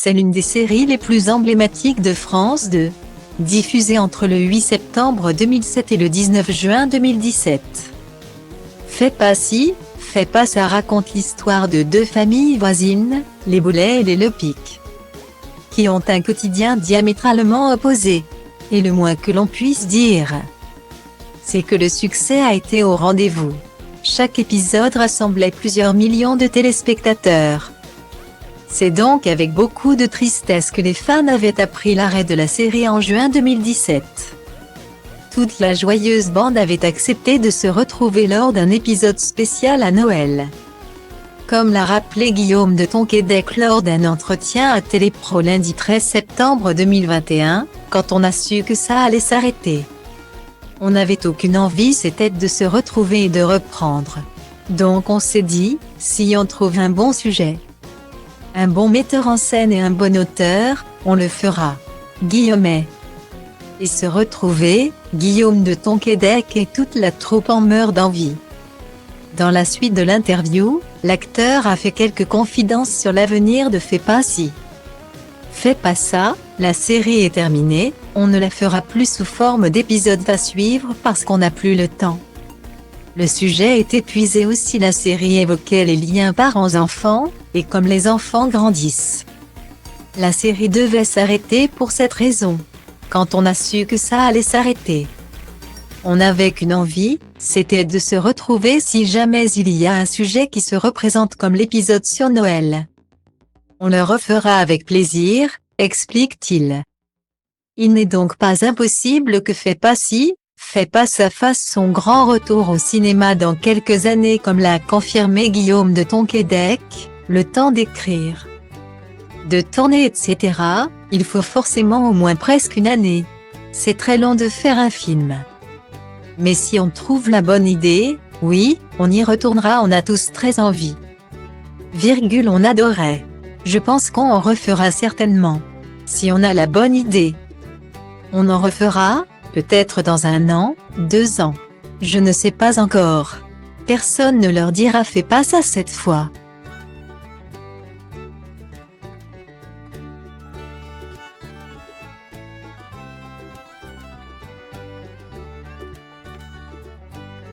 C'est l'une des séries les plus emblématiques de France 2. Diffusée entre le 8 septembre 2007 et le 19 juin 2017. Fais pas ci, fais pas ça raconte l'histoire de deux familles voisines, les Boulay et les Lepic, qui ont un quotidien diamétralement opposé. Et le moins que l'on puisse dire, c'est que le succès a été au rendez-vous. Chaque épisode rassemblait plusieurs millions de téléspectateurs. C'est donc avec beaucoup de tristesse que les fans avaient appris l'arrêt de la série en juin 2017. Toute la joyeuse bande avait accepté de se retrouver lors d'un épisode spécial à Noël. Comme l'a rappelé Guillaume de Tonquédec lors d'un entretien à Télépro lundi 13 septembre 2021, quand on a su que ça allait s'arrêter. On n'avait aucune envie c'était de se retrouver et de reprendre. Donc on s'est dit, si on trouve un bon sujet, un bon metteur en scène et un bon auteur, on le fera. Guillaume. Et se retrouver, Guillaume de Tonquédec et toute la troupe en meurt d'envie. Dans la suite de l'interview, l'acteur a fait quelques confidences sur l'avenir de Fais pas ci, fais pas ça. La série est terminée, on ne la fera plus sous forme d'épisode à suivre parce qu'on n'a plus le temps. Le sujet est épuisé aussi. La série évoquait les liens parents-enfants, et comme les enfants grandissent, la série devait s'arrêter pour cette raison. Quand on a su que ça allait s'arrêter, on n'avait qu'une envie, c'était de se retrouver si jamais il y a un sujet qui se représente comme l'épisode sur Noël. On le refera avec plaisir, explique-t-il. Il n'est donc pas impossible que Fais pas ci, fais pas ça fasse son grand retour au cinéma dans quelques années comme l'a confirmé Guillaume de Tonquédec, le temps d'écrire, de tourner etc., il faut forcément au moins presque une année. C'est très long de faire un film. Mais si on trouve la bonne idée, oui, on y retournera, on a tous très envie. On adorait. Je pense qu'on en refera certainement. Si on a la bonne idée. On en refera, peut-être dans 1 an, 2 ans. Je ne sais pas encore. Personne ne leur dira fais pas ça cette fois.